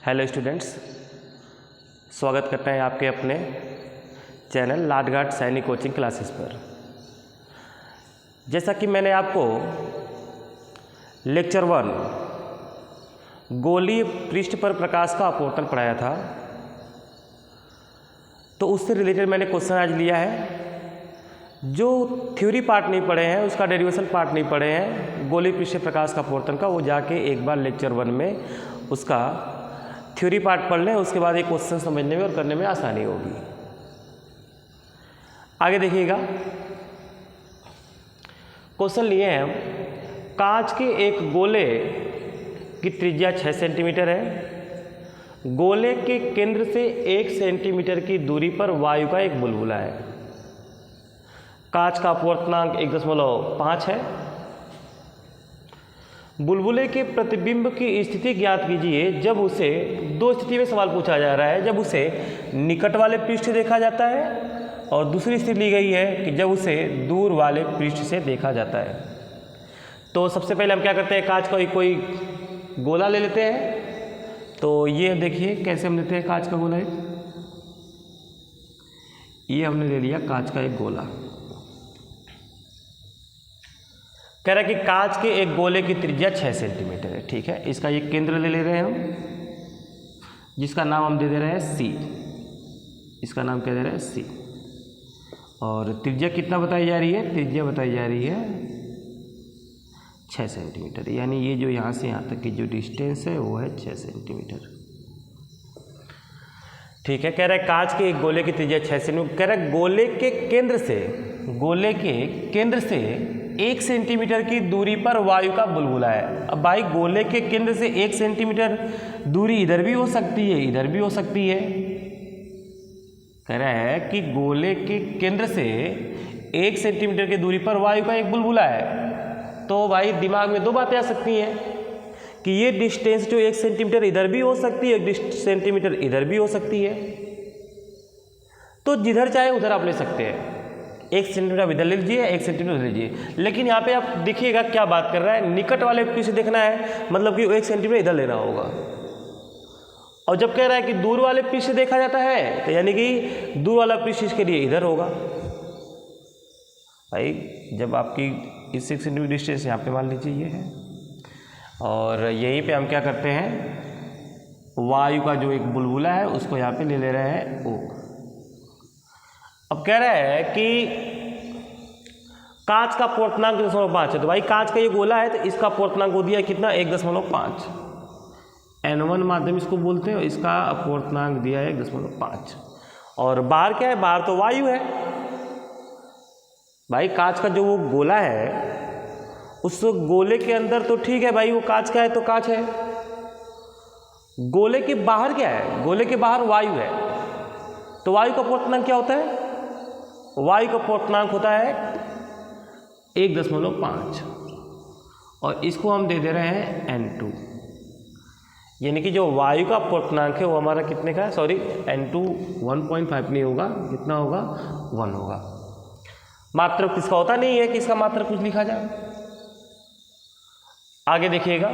Hello students, स्वागत करते हैं आपके अपने चैनल लाडघाट सैनिक कोचिंग क्लासेस पर। जैसा कि मैंने आपको लेक्चर 1 गोलीय पृष्ठ पर प्रकाश का अपवर्तन पढ़ाया था, तो उससे रिलेटेड मैंने क्वेश्चन आज लिया है। जो थ्योरी पार्ट नहीं पढ़े हैं, उसका डेरिवेशन पार्ट नहीं पढ़े हैं गोलीय पृष्ठ प्रकाश का अपवर्तन का, वो जाके एक बार लेक्चर 1 में उसका थ्योरी पार्ट पढ़ लें। उसके बाद एक क्वेश्चन समझने में और करने में आसानी होगी। आगे देखिएगा, क्वेश्चन लिए हैं हम। कांच के एक गोले की त्रिज्या 6 सेंटीमीटर है। गोले के केंद्र से 1 सेंटीमीटर की दूरी पर वायु का एक बुलबुला है। कांच का अपवर्तनांक 1.5 है। बुलबुले के प्रतिबिंब की स्थिति ज्ञात कीजिए जब उसे, दो स्थिति में सवाल पूछा जा रहा है, जब उसे निकट वाले पृष्ठ से देखा जाता है और दूसरी स्थिति ली गई है कि जब उसे दूर वाले पृष्ठ से देखा जाता है। तो सबसे पहले हम क्या करते हैं, कांच का कोई गोला ले लेते हैं। तो ये देखिए कैसे हम लेते हैं कांच का गोला। ये हमने ले लिया कांच का एक गोला। कह रहा है कि कांच के एक गोले की त्रिज्या 6 सेंटीमीटर है। ठीक है, इसका ये केंद्र ले रहे हैं हम, जिसका नाम हम दे दे रहे हैं C। इसका नाम क्या दे रहे हैं, C। और त्रिज्या कितना बताई जा रही है, त्रिज्या बताई जा रही है 6 सेंटीमीटर। यानी ये जो यहाँ से यहाँ तक की जो डिस्टेंस है वो है 6 सेंटीमीटर। ठीक है, कह रहा है कांच के एक गोले की त्रिज्या 6 सेंटीमीटर। कह रहा है गोले के केंद्र से 1 सेंटीमीटर की दूरी पर वायु का बुलबुला है। अब भाई गोले के केंद्र से 1 सेंटीमीटर दूरी इधर भी हो सकती है, इधर भी हो सकती है। कह रहा है कि गोले के केंद्र से 1 सेंटीमीटर की दूरी पर वायु का एक बुलबुला है। तो भाई दिमाग में दो बातें आ सकती हैं कि ये डिस्टेंस जो 1 सेंटीमीटर इधर भी हो सकती है, 1 सेंटीमीटर इधर भी हो सकती है। तो जिधर चाहे उधर आप ले सकते हैं। 1 सेंटीमीटर इधर ले लीजिए, 1 सेंटीमीटर उधर लीजिए। लेकिन यहाँ पे आप देखिएगा क्या बात कर रहा है, निकट वाले पृष्ठ से देखना है, मतलब कि 1 सेंटीमीटर इधर लेना होगा। और जब कह रहा है कि दूर वाले पृष्ठ से देखा जाता है, तो यानी कि दूर वाला पृष्ठ इसके लिए इधर होगा। भाई जब आपकी इस 1 सेंटीमीटर डिस्टेंस यहाँ पे मान लीजिए ये है, और यहीं पे हम क्या करते हैं, वायु का जो एक बुलबुला है उसको यहाँ पे ले रहे हैं O। अब कह रहा है कि कांच का अपवर्तनांक 1.5 है। तो भाई कांच का ये गोला है, तो इसका अपवर्तनांक हो दिया कितना, 1.5। N1 माध्यम इसको बोलते हैं, और इसका अपवर्तनांक दिया है 1.5। और बाहर क्या है, बाहर तो वायु है। भाई कांच का जो वो गोला है, उस गोले के अंदर तो ठीक है भाई, वो कांच का है तो कांच है। गोले के बाहर क्या है, गोले के बाहर वायु है। तो वायु का अपवर्तनांक क्या होता है, वायु का अपवर्तनांक होता है 1.5, और इसको हम दे दे रहे हैं N2। यानी कि जो वायु का अपवर्तनांक है वो हमारा कितने का है, सॉरी N2 1.5 नहीं होगा, कितना होगा, 1 होगा। मात्रक किसका होता नहीं है कि इसका मात्रक कुछ लिखा जाए। आगे देखिएगा,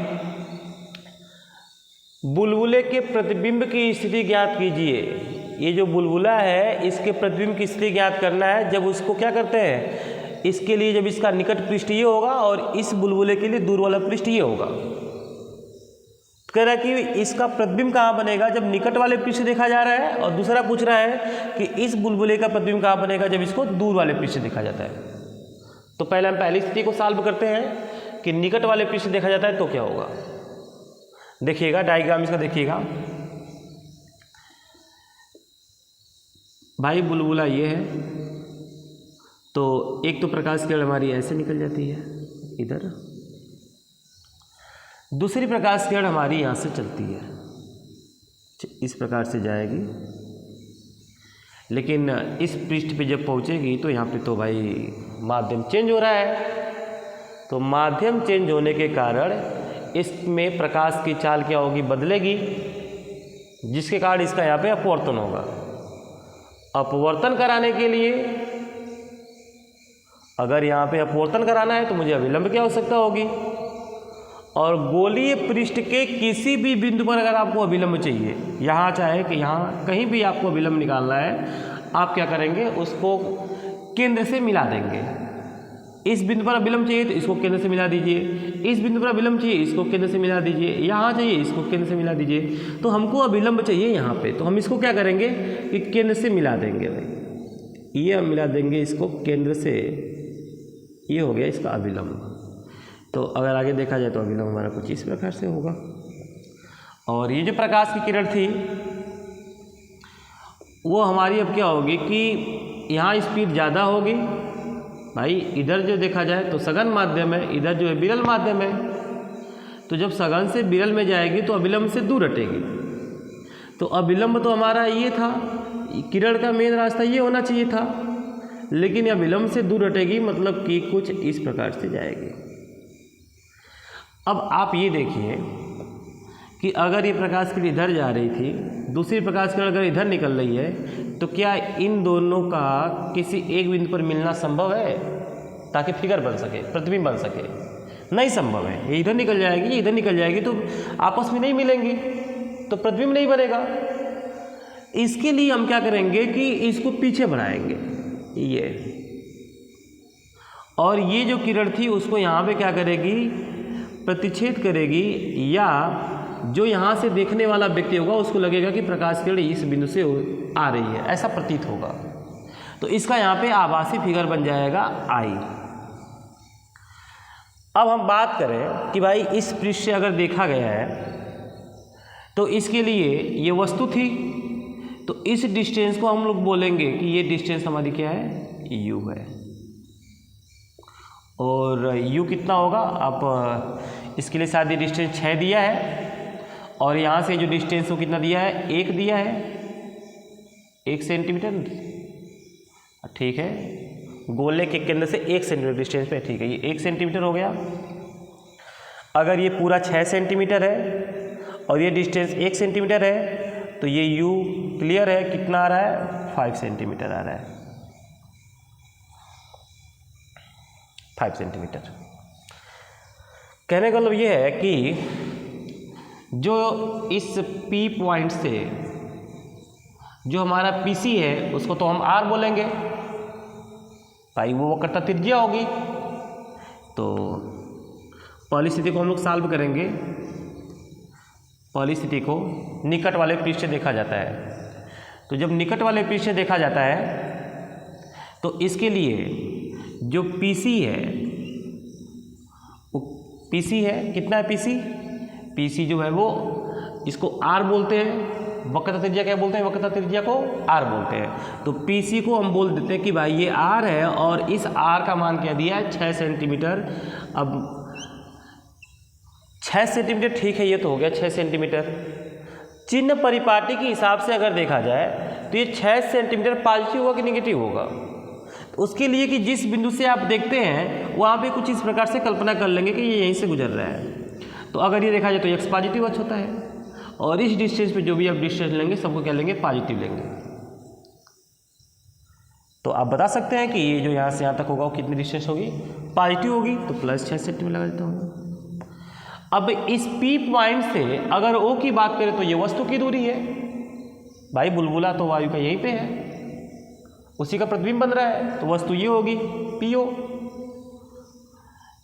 बुलबुले के प्रतिबिंब की स्थिति ज्ञात कीजिए। ये जो बुलबुला है, इसके प्रतिबिंब की स्थिति ज्ञात करना है। जब उसको क्या करते हैं, इसके लिए जब इसका निकट पृष्ठ ये होगा और इस बुलबुले के लिए दूर वाला पृष्ठ ये होगा। तो कह रहा है कि इसका प्रतिबिंब कहाँ बनेगा, जब निकट वाले पृष्ठ से देखा जा रहा है। और दूसरा पूछ रहा है कि इस बुलबुले का प्रतिबिंब कहाँ बनेगा, जब इसको दूर वाले पृष्ठ से देखा जाता है। तो पहले हम पहली स्थिति को सॉल्व करते हैं कि निकट वाले पृष्ठ से देखा जाता है तो क्या होगा। देखिएगा डायग्राम इसका, देखिएगा भाई बुलबुला ये है, तो एक तो प्रकाश किरण हमारी ऐसे निकल जाती है इधर, दूसरी प्रकाश किरण हमारी यहाँ से चलती है, इस प्रकार से जाएगी। लेकिन इस पृष्ठ पे जब पहुँचेगी तो यहाँ पे तो भाई माध्यम चेंज हो रहा है। तो माध्यम चेंज होने के कारण इसमें प्रकाश की चाल क्या होगी, बदलेगी, जिसके कारण इसका यहाँ पे अपवर्तन होगा। अपवर्तन कराने के लिए, अगर यहाँ पे अपवर्तन कराना है तो मुझे अभिलंब की आवश्यकता होगी, और गोलीय पृष्ठ के किसी भी बिंदु पर अगर आपको अभिलंब चाहिए, यहाँ चाहे कि यहाँ कहीं भी आपको अभिलंब निकालना है, आप क्या करेंगे, उसको केंद्र से मिला देंगे। इस बिंदु पर अभिलंब चाहिए तो इसको केंद्र से मिला दीजिए, इस बिंदु पर अभिलंब चाहिए इसको केंद्र से मिला दीजिए, यहाँ चाहिए इसको केंद्र से मिला दीजिए। तो हमको अभिलंब चाहिए यहाँ पे, तो हम इसको क्या करेंगे कि केंद्र से मिला देंगे भाई, ये हम मिला देंगे इसको केंद्र से, ये हो गया इसका अभिलंब। तो अगर आगे देखा जाए तो अभिलंब हमारा कुछ इस प्रकार से होगा। और ये जो प्रकाश की किरण थी वो हमारी अब क्या होगी कि यहाँ स्पीड ज़्यादा होगी भाई, इधर जो देखा जाए तो सघन माध्यम है, इधर जो है विरल माध्यम है। तो जब सघन से विरल में जाएगी तो अभिलंब से दूर हटेगी। तो अभिलंब तो हमारा ये था, किरण का मेन रास्ता ये होना चाहिए था, लेकिन यह अभिलंब से दूर हटेगी, मतलब कि कुछ इस प्रकार से जाएगी। अब आप ये देखिए कि अगर ये प्रकाश किरण इधर जा रही थी, दूसरी प्रकाश किरण अगर इधर निकल रही है, तो क्या इन दोनों का किसी एक बिंदु पर मिलना संभव है ताकि फिगर बन सके, प्रतिबिंब बन सके? नहीं संभव है। ये इधर निकल जाएगी, ये इधर निकल जाएगी, तो आपस में नहीं मिलेंगी, तो प्रतिबिंब नहीं बनेगा। इसके लिए हम क्या करेंगे कि इसको पीछे बढ़ाएंगे, ये, और ये जो किरण थी उसको यहाँ पे क्या करेगी, प्रतिच्छेद करेगी, या जो यहाँ से देखने वाला व्यक्ति होगा उसको लगेगा कि प्रकाश किरण इस बिंदु से आ रही है, ऐसा प्रतीत होगा। तो इसका यहाँ पे आभासी फिगर बन जाएगा आई। अब हम बात करें कि भाई इस पृष्ठ से अगर देखा गया है तो इसके लिए ये वस्तु थी, तो इस डिस्टेंस को हम लोग बोलेंगे कि ये डिस्टेंस हमारी क्या है, यू है। और यू कितना होगा, आप इसके लिए शायद ये डिस्टेंस 6 दिया है, और यहाँ से जो डिस्टेंस वो कितना दिया है, 1 दिया है, 1 सेंटीमीटर, ठीक है। गोले के केंद्र से 1 सेंटीमीटर डिस्टेंस पे, ठीक है, ये 1 सेंटीमीटर हो गया। अगर ये पूरा 6 सेंटीमीटर है और ये डिस्टेंस 1 सेंटीमीटर है, तो ये यू क्लियर है, कितना आ रहा है, 5 सेंटीमीटर आ रहा है, 5 सेंटीमीटर। कहने का मतलब ये है कि जो इस P पॉइंट से जो हमारा PC है उसको तो हम R बोलेंगे भाई, वो वक्रता त्रिज्या होगी। तो पहली स्थिति को हम लोग सॉल्व करेंगे। पहली स्थिति को निकट वाले पृष्ठ से देखा जाता है, तो जब निकट वाले पृष्ठ से देखा जाता है तो इसके लिए जो PC है, वो PC है, कितना है PC जो है वो इसको R बोलते हैं, वक्रता त्रिज्या क्या बोलते हैं, वक्रता त्रिज्या को R बोलते हैं। तो PC को हम बोल देते हैं कि भाई ये R है, और इस R का मान क्या दिया है, 6 सेंटीमीटर। अब 6 सेंटीमीटर, ठीक है, ये तो हो गया 6 सेंटीमीटर। चिन्ह परिपाटी के हिसाब से अगर देखा जाए तो ये 6 सेंटीमीटर पॉजिटिव होगा कि नेगेटिव होगा। तो उसके लिए कि जिस बिंदु से आप देखते हैं वहाँ पे कुछ इस प्रकार से कल्पना कर लेंगे कि ये यहीं से गुजर रहा है। तो अगर ये देखा जाए तो x पॉजिटिव अक्ष होता है, और इस डिस्टेंस पे जो भी आप डिस्टेंस लेंगे सबको क्या लेंगे, पॉजिटिव लेंगे। तो आप बता सकते हैं कि ये जो यहाँ से यहाँ तक होगा वो कितनी डिस्टेंस होगी, पॉजिटिव होगी, तो प्लस 6 सेंटीमीटर लगा देता हूँ। अब इस P पॉइंट से अगर O की बात करें तो ये वस्तु की दूरी है भाई, बुलबुला तो वायु का यहीं पे है, उसी का प्रतिबिंब बन रहा है, तो वस्तु ये होगी PO।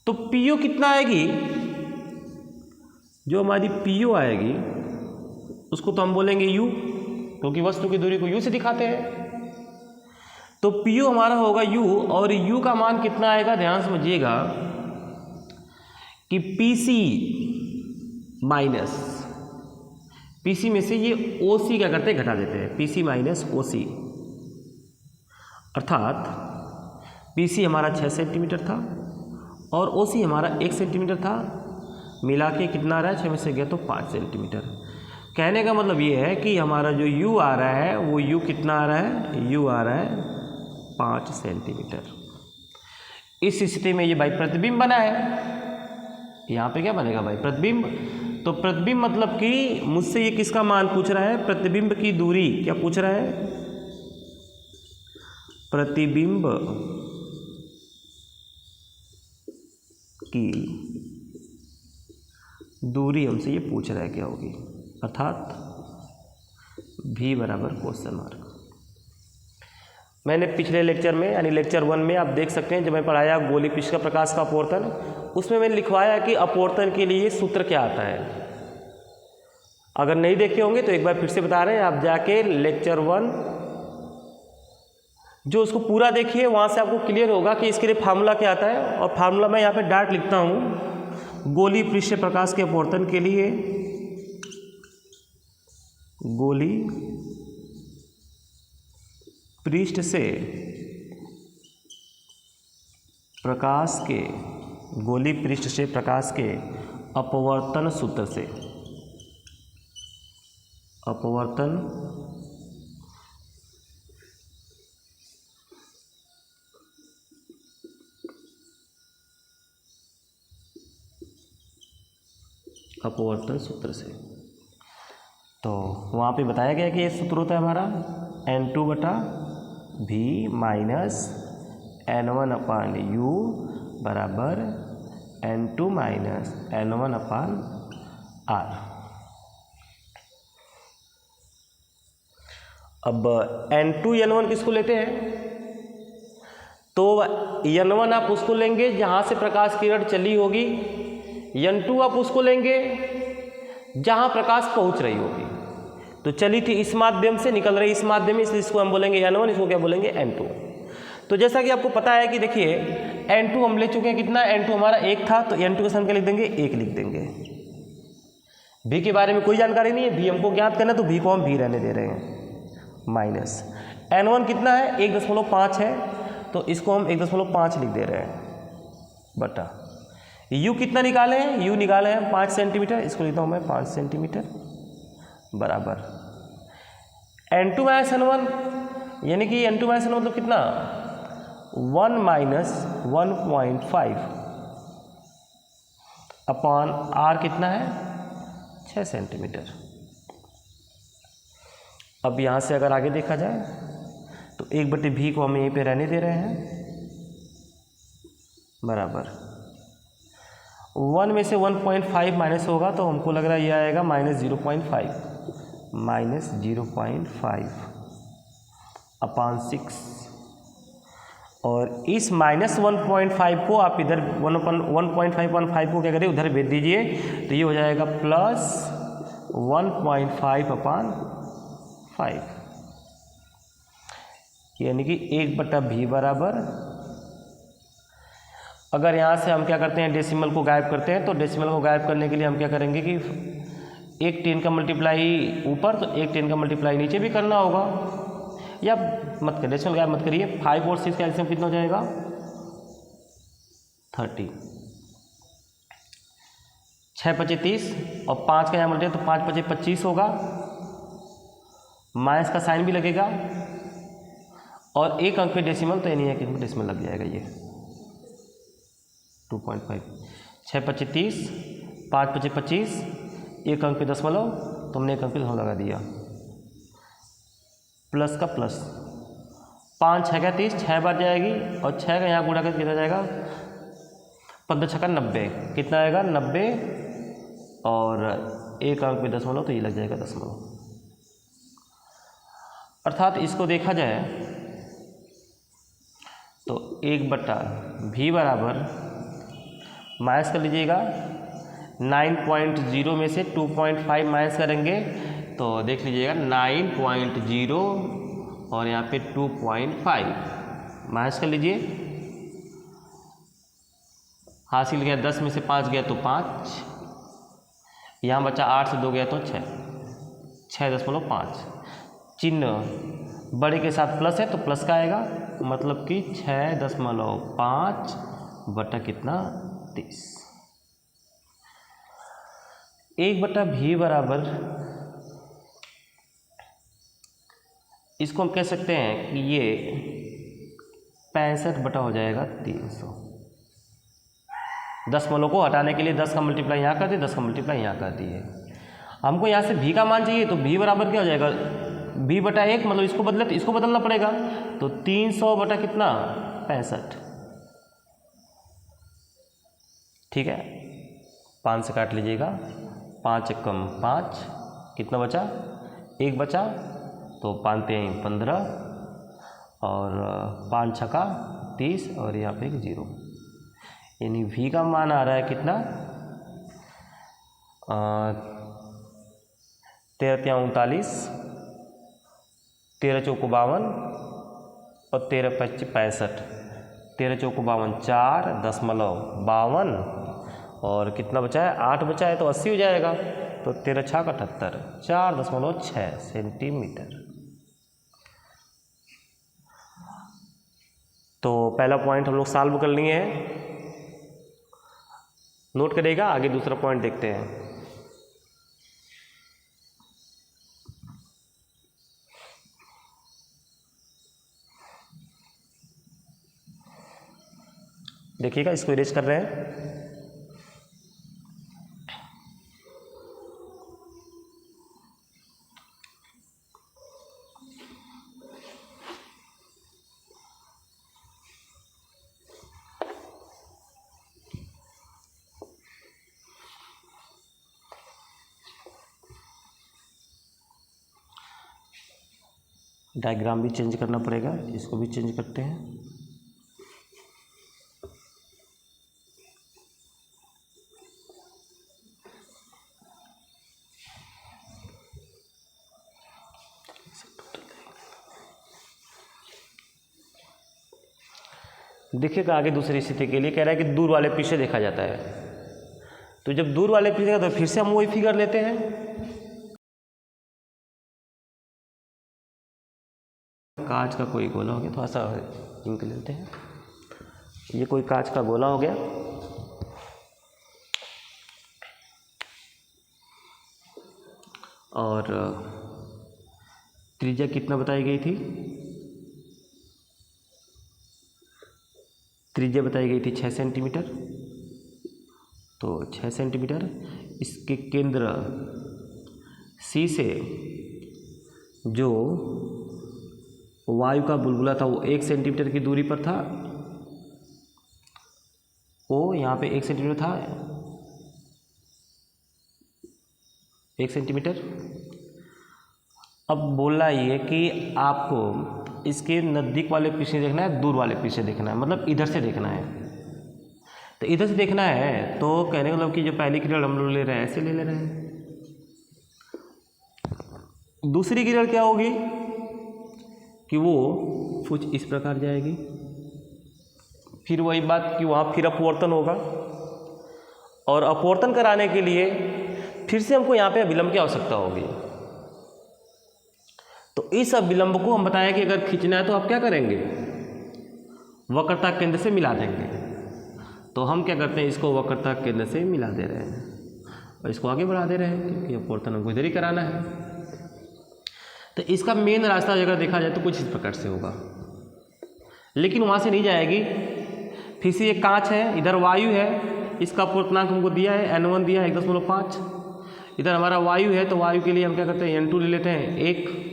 तो PO कितना आएगी, जो हमारी PO आएगी उसको तो हम बोलेंगे U, क्योंकि वस्तु की दूरी को U से दिखाते हैं। तो PO हमारा होगा U, और U का मान कितना आएगा, ध्यान समझिएगा कि PC में से ये OC क्या करते हैं, घटा देते हैं, PC माइनस OC, अर्थात PC हमारा 6 सेंटीमीटर था और OC हमारा 1 सेंटीमीटर था, मिला के कितना आ रहा है, 6 में से गया तो 5 सेंटीमीटर। कहने का मतलब ये है कि हमारा जो U आ रहा है वो U कितना आ रहा है, U आ रहा है 5 सेंटीमीटर। इस स्थिति में ये भाई प्रतिबिंब बना है, यहाँ पे क्या बनेगा भाई, प्रतिबिंब। तो प्रतिबिंब मतलब कि मुझसे ये किसका मान पूछ रहा है, प्रतिबिंब की दूरी क्या पूछ रहा है, प्रतिबिंब की दूरी हमसे ये पूछ रहा है क्या होगी, अर्थात v बराबर क्वेश्चन मार्क। मैंने पिछले लेक्चर में यानी लेक्चर 1 में आप देख सकते हैं जब मैं पढ़ाया गोलीय पृष्ठ का प्रकाश का अपवर्तन, उसमें मैंने लिखवाया कि अपवर्तन के लिए सूत्र क्या आता है। अगर नहीं देखे होंगे तो एक बार फिर से बता रहे हैं, आप जाके लेक्चर 1 जो उसको पूरा देखिए, वहाँ से आपको क्लियर होगा कि इसके लिए फार्मूला क्या आता है। और फार्मूला मैं यहाँ पे डायरेक्ट लिखता हूँ, गोलीय पृष्ठ प्रकाश के अपवर्तन के लिए गोलीय पृष्ठ से प्रकाश के गोलीय पृष्ठ से प्रकाश के अपवर्तन सूत्र से अपवर्तन सूत्र से। तो वहाँ पे बताया गया कि ये सूत्र होता है हमारा N2/V माइनस N1/U बराबर N2 माइनस N1/R। अब N2 N1 किसको लेते हैं, तो N1 आप उसको लेंगे जहाँ से प्रकाश किरण चली होगी, N2 आप उसको लेंगे जहाँ प्रकाश पहुँच रही होगी। तो चली थी इस माध्यम से, निकल रही इस माध्यम में, इसलिए इसको हम बोलेंगे N1, इसको क्या बोलेंगे N2। तो जैसा कि आपको पता है कि देखिए N2 हम ले चुके हैं, कितना N2 हमारा 1 था, तो N2 का स्थान क्या लिख देंगे, 1 लिख देंगे। V के बारे में कोई जानकारी नहीं है, V हमको ज्ञात करना है, तो V को हम V रहने दे रहे हैं। माइनस N1 कितना है, 1.5 है, तो इसको हम 1.5 लिख दे रहे हैं बटा U कितना निकाले हैं, U निकाले हैं 5 सेंटीमीटर, इसको लिखता हूँ मैं 5 सेंटीमीटर बराबर N2 माइनस N1, यानी कि N2 माइनस N1 मतलब कितना, 1 माइनस 1.5 अपॉन R कितना है, 6 सेंटीमीटर। अब यहाँ से अगर आगे देखा जाए तो 1/V को हम यहीं पे रहने दे रहे हैं बराबर 1 में से 1.5 माइनस होगा, तो हमको लग रहा है ये आएगा -0.5 अपॉन 6। और इस -1.5 को आप इधर 1.5 को क्या करिए, उधर भेज दीजिए, तो ये हो जाएगा +1.5 अपॉन 5, यानी कि 1/V बराबर, अगर यहाँ से हम क्या करते हैं, डेसिमल को गायब करते हैं, तो डेसिमल को गायब करने के लिए हम क्या करेंगे कि एक 10 का मल्टीप्लाई ऊपर तो एक 10 का मल्टीप्लाई नीचे भी करना होगा, या मत करिए, डेसिमल गायब मत करिए। 5 और 6 का एलसीएम कितना हो जाएगा, 30। 6 × 30 और 5 का यहाँ मल्टीप्लाई, तो 5 × 25 होगा, माइनस का साइन भी लगेगा, और एक अंक पे डेसिमल, तो यानी एक अंक पे डेसिमल लग जाएगा, ये 2.5। 6 × 30, 5 × 25, एक अंक पे दशमलव, तो हमने एक अंक पे दशमलव लगा दिया, प्लस का प्लस, 5 × 6 = 30, 6 बार जाएगी, और 6 का यहाँ गुणा करके कितना जाएगा, 15 × 6 = 90, कितना आएगा 90, और एक अंक पे दशमलव, तो ये लग जाएगा दशमलव। अर्थात इसको देखा जाए तो 1/V बराबर, माइनस कर लीजिएगा, 9.0 में से 2.5 माइनस करेंगे तो देख लीजिएगा 9.0 और यहाँ पे 2.5 माइनस कर लीजिए, हासिल गया 10 में से 5 गया तो 5, यहाँ बचा 8 से 2 गया तो 6.5, चिन्ह बड़े के साथ प्लस है तो प्लस का आएगा, मतलब कि 6.5 बटा कितना 30। 1/V बराबर, इसको हम कह सकते हैं कि ये 65 बटा हो जाएगा 300। दशमलव को हटाने के लिए 10 का मल्टीप्लाई यहाँ कर दिए, 10 का मल्टीप्लाई यहाँ कर दिए। हमको यहाँ से V का मान चाहिए, तो V बराबर क्या हो जाएगा, V/1, मतलब इसको बदले तो इसको बदलना पड़ेगा, तो 300 बटा कितना 65, ठीक है। 5 से काट लीजिएगा, 5 कम 5, कितना बचा, 1 बचा, तो 5 3 15 और 5 छक्का 30 और यहाँ पे एक 0, यानी v का मान आ रहा है कितना, 13 3 39, 13 चौक 52 और 13 5 65, 13 चौक 52, 4.52 और कितना बचा है, 8 बचा है तो 80 हो जाएगा, तो 13 छः 78, 4.6 सेंटीमीटर। तो पहला पॉइंट हम लोग सॉल्व कर लिए हैं, नोट करेगा, आगे दूसरा पॉइंट देखते हैं। देखिएगा, इसको इरेज कर रहे हैं। डायग्राम भी चेंज करना पड़ेगा, इसको भी चेंज करते हैं। देखिएगा, आगे दूसरी स्थिति के लिए कह रहा है कि दूर वाले पीछे देखा जाता है, तो जब दूर वाले पीछे देखा तो फिर से हम वही फिगर लेते हैं। कांच का कोई गोला हो गया, थोड़ा सा इंक लेते हैं, ये कोई कांच का गोला हो गया और त्रिज्या कितना बताई गई थी, त्रिज्या बताई गई थी 6 सेंटीमीटर, तो 6 सेंटीमीटर। इसके केंद्र C से जो वायु का बुलबुला था वो 1 सेंटीमीटर की दूरी पर था, वो यहाँ पे 1 सेंटीमीटर था, 1 सेंटीमीटर। अब बोला ये कि आपको इसके नज़दीक वाले पीछे देखना है, दूर वाले पीछे देखना है, मतलब इधर से देखना है। तो इधर से देखना है तो कहने का मतलब कि जो पहली किरण हम लोग ले रहे हैं ऐसे ले रहे हैं, दूसरी किरण क्या होगी कि वो कुछ इस प्रकार जाएगी, फिर वही बात कि वहाँ फिर अपवर्तन होगा, और अपवर्तन कराने के लिए फिर से हमको यहाँ पे अभिलंब की आवश्यकता होगी। तो इस अभिलंब को हम बताएं कि अगर खींचना है तो आप क्या करेंगे, वक्रता केंद्र से मिला देंगे। तो हम क्या करते हैं, इसको वक्रता केंद्र से मिला दे रहे हैं और इसको आगे बढ़ा दे रहे हैं, क्योंकि अपवर्तन हमको इधर ही कराना है। तो इसका मेन रास्ता अगर देखा जाए तो कुछ इस प्रकार से होगा, लेकिन वहाँ से नहीं जाएगी। फिर से ये कांच है, इधर वायु है, इसका अपवर्तनांक हमको दिया है N1 दिया है 1.5, इधर हमारा वायु है, तो वायु के लिए हम क्या करते हैं N2 ले लेते हैं 1।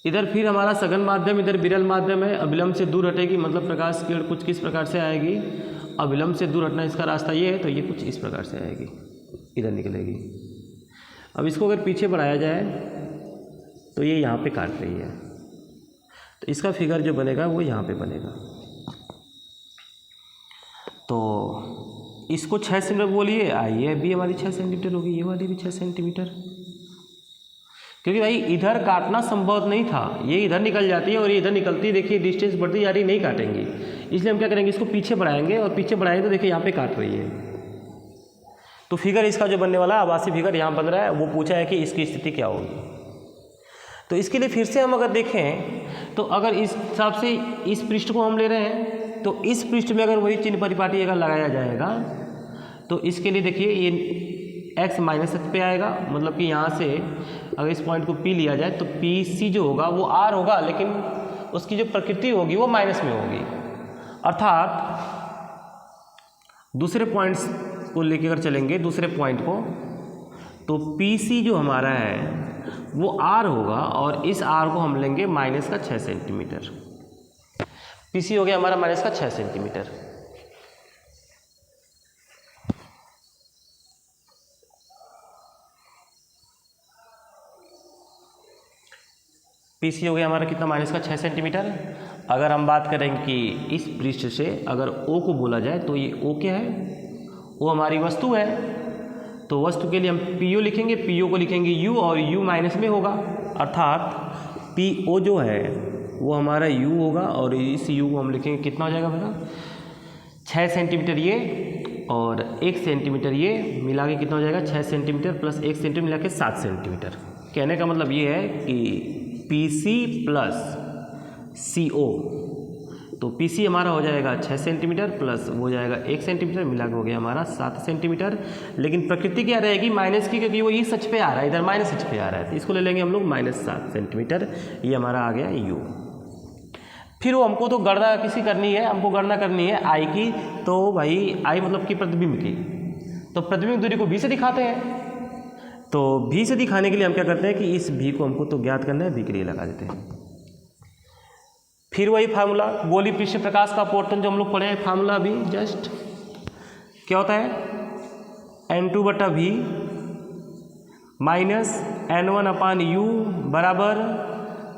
इधर फिर हमारा सघन माध्यम, इधर विरल माध्यम है, अभिलंब से दूर हटेगी, मतलब प्रकाश किरण कुछ किस प्रकार से आएगी, अभिलंब से दूर हटना इसका रास्ता ये है, तो ये कुछ इस प्रकार से आएगी, इधर निकलेगी। अब इसको अगर पीछे बढ़ाया जाए तो ये यहाँ पे काट रही है, तो इसका फिगर जो बनेगा वो यहाँ पे बनेगा। तो इसको 6 सेंटीमीटर बोलिए, ये भी हमारी 6 सेंटीमीटर होगी, ये वाली भी 6 सेंटीमीटर, क्योंकि भाई इधर काटना संभव नहीं था, ये इधर निकल जाती है और ये इधर निकलती है, देखिए डिस्टेंस बढ़ती जा रही, नहीं काटेंगी, इसलिए हम क्या करेंगे, इसको पीछे बढ़ाएंगे और पीछे बढ़ाएंगे तो देखिए यहाँ पे काट रही है। तो फिगर इसका जो बनने वाला है, आभासी फिगर यहाँ बन रहा है, वो पूछा है कि इसकी स्थिति क्या होगी। तो इसके लिए फिर से हम अगर देखें तो अगर इस हिसाब से इस पृष्ठ को हम ले रहे हैं, तो इस पृष्ठ में अगर वही चिन्ह परिपाटी अगर लगाया जाएगा तो इसके लिए देखिए ये x माइनस पे आएगा, मतलब कि यहाँ से अगर इस पॉइंट को P लिया जाए तो PC जो होगा वो R होगा, लेकिन उसकी जो प्रकृति होगी वो माइनस में होगी। अर्थात दूसरे पॉइंट्स को लेकर अगर चलेंगे, दूसरे पॉइंट को, तो PC जो हमारा है वो R होगा और इस R को हम लेंगे माइनस का 6 सेंटीमीटर। PC हो गया हमारा माइनस का 6 सेंटीमीटर। PC हो गया हमारा कितना, माइनस का 6 सेंटीमीटर। अगर हम बात करें कि इस पृष्ठ से अगर O को बोला जाए तो ये O क्या है, वो हमारी वस्तु है। तो वस्तु के लिए हम PO लिखेंगे, PO को लिखेंगे U और U माइनस में होगा, अर्थात PO जो है वो हमारा U होगा और इस U को हम लिखेंगे कितना हो जाएगा बेटा, 6 सेंटीमीटर ये और 1 सेंटीमीटर ये मिला के कितना हो जाएगा, 6 सेंटीमीटर प्लस 1 सेंटीमीटर मिला के 7 सेंटीमीटर। कहने का मतलब ये है कि PC प्लस CO, तो PC हमारा हो जाएगा 6 सेंटीमीटर प्लस वो हो जाएगा 1 सेंटीमीटर मिला के हो गया हमारा 7 सेंटीमीटर। लेकिन प्रकृति क्या रहेगी, माइनस की, क्योंकि वो इस सच पे आ रहा है, इधर माइनस सच पे आ रहा है, तो इसको ले लेंगे हम लोग -7 सेंटीमीटर। ये हमारा आ गया U। फिर वो हमको तो गणना किसी करनी है, हमको गणना करनी है I की। तो भाई I मतलब कि प्रतिबिंब की, तो प्रतिबिंब दूरी को V से दिखाते हैं। तो V से दिखाने के लिए हम क्या करते हैं कि इस V को हमको तो ज्ञात करना है, V के लिए लगा देते हैं। फिर वही फार्मूला, गोलीय पृष्ठ प्रकाश का अपवर्तन जो हम लोग पढ़े हैं फार्मूला अभी जस्ट, क्या होता है, N2/V माइनस N1/U बराबर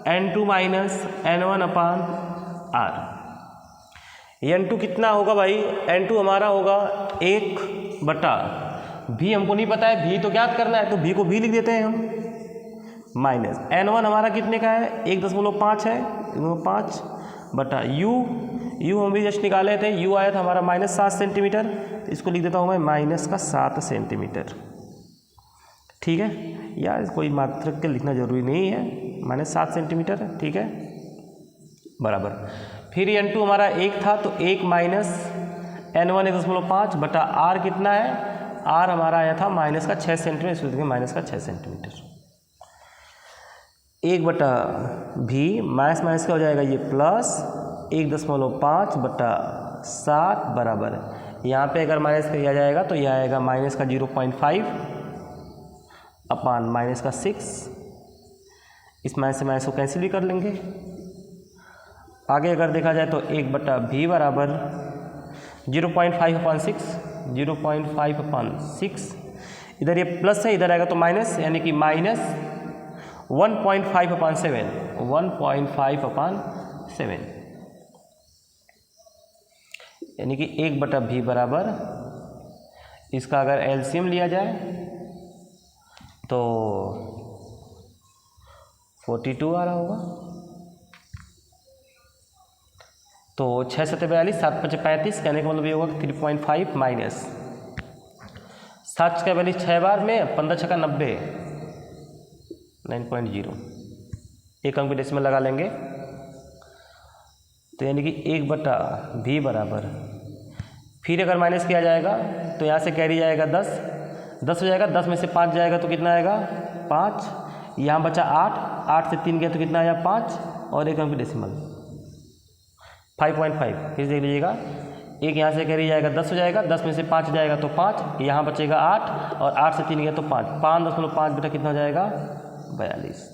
N2 माइनस N1/R। N2 कितना होगा भाई, N2 हमारा होगा 1/V, हमको नहीं पता है, V तो ज्ञात करना है, तो V को V लिख देते हैं हम, माइनस N1 हमारा कितने का है, 1.5 है, 5/U हम भी जस्ट निकाले थे, U आया था हमारा -7 सेंटीमीटर, तो इसको लिख देता हूँ मैं -7 सेंटीमीटर। ठीक है, या कोई मात्रक के लिखना जरूरी नहीं है, -7 सेंटीमीटर, ठीक है, बराबर। फिर N2 हमारा 1 था, तो 1 माइनस N1 1.5/R कितना है, R हमारा आया था -6 सेंटीमीटर, इसको लिखेंगे -6 सेंटीमीटर। 1/V माइनस का हो जाएगा ये प्लस 1.5/7 बराबर, यहाँ पे अगर माइनस किया जाएगा तो यह आएगा -0.5 अपान -6, इस माइनस से माइनस को कैंसिल भी कर लेंगे। आगे अगर देखा जाए तो 1/V बराबर 0.5/6, 0.5/6, इधर ये प्लस है, इधर आएगा तो माइनस, यानी कि -1.5/7, 1.5/7, यानी कि 1/V बराबर, इसका अगर एलसीएम लिया जाए तो 42 आ रहा होगा। तो 6 7 42, 7 5 35, कहने का मतलब ये होगा 3.5 माइनस 7 का वैल्यू 6 बार में 15 6 90, 9.0, एक अंक डेसिमल लगा लेंगे, तो यानी कि 1/V बराबर, फिर अगर माइनस किया जाएगा तो यहाँ से कैरी जाएगा 10 हो जाएगा, 10 में से 5 जाएगा तो कितना आएगा 5, यहाँ बचा 8 से 3 गया तो कितना आया 5, और एक अंक डेसिमल 5.5, फिर देख लीजिएगा, एक यहाँ से कैरी जाएगा 10 हो जाएगा, 10 में से 5 जाएगा तो 5, यहाँ बचेगा 8 और 8 से 3 गया तो 5.5 बेटा कितना हो जाएगा 42।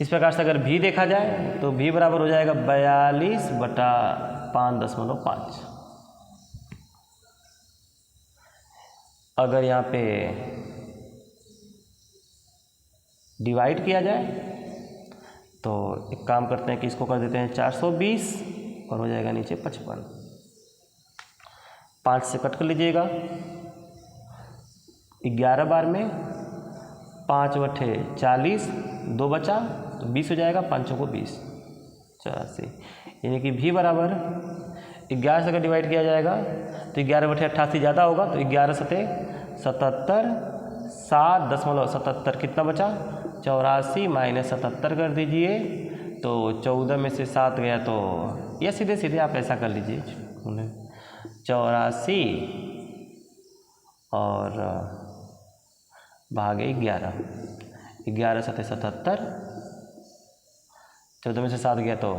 इस प्रकार से अगर V देखा जाए तो V बराबर हो जाएगा 42/5.5। अगर यहाँ पे डिवाइड किया जाए तो एक काम करते हैं कि इसको कर देते हैं 420 और हो जाएगा नीचे 55, 5 से कट कर लीजिएगा, 11 बार में 5/40, 2 बचा तो 20 हो जाएगा, 5 को 20, 84, यानी कि V बराबर 11 से अगर डिवाइड किया जाएगा तो 11/88 ज़्यादा होगा, तो 11 सते 77, 7.77 कितना बचा 84 माइनस 77 कर दीजिए, तो 14 में से 7 गया, तो यह सीधे सीधे आप ऐसा कर लीजिए 84 और भागे 11, 11 सते 77, 14 में से 7 गया तो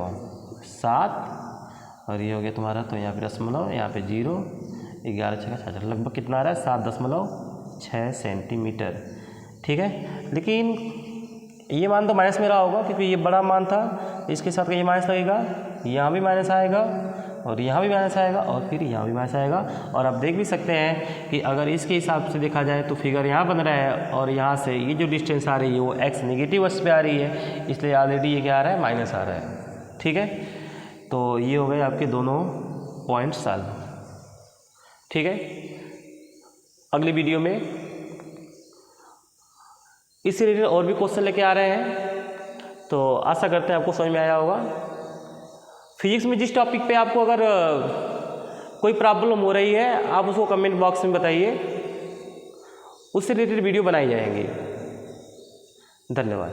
7, और ये हो गया तुम्हारा, तो यहाँ पे दशमलव, यहाँ पे 0, 11 6 66, लगभग कितना आ रहा है 7.6 सेंटीमीटर। ठीक है, लेकिन ये मान तो माइनस में रहा होगा क्योंकि ये बड़ा मान था, इसके साथ ये माइनस लगेगा, यहाँ भी माइनस आएगा, और यहाँ भी माइनस आएगा और फिर यहाँ भी माइनस आएगा। और आप देख भी सकते हैं कि अगर इसके हिसाब से देखा जाए तो फिगर यहाँ बन रहा है और यहाँ से ये जो डिस्टेंस आ रही है वो x नेगेटिव अक्ष पे आ रही है, इसलिए ऑलरेडी ये क्या आ रहा है, माइनस आ रहा है। ठीक है, तो ये हो गए आपके दोनों पॉइंट सॉल्व। ठीक है, अगली वीडियो में इससे रिलेटेड और भी क्वेश्चन लेके आ रहे हैं, तो आशा करते हैं आपको समझ में आया होगा। फिजिक्स में जिस टॉपिक पे आपको अगर कोई प्रॉब्लम हो रही है आप उसको कमेंट बॉक्स में बताइए, उससे रिलेटेड वीडियो बनाई जाएंगी। धन्यवाद।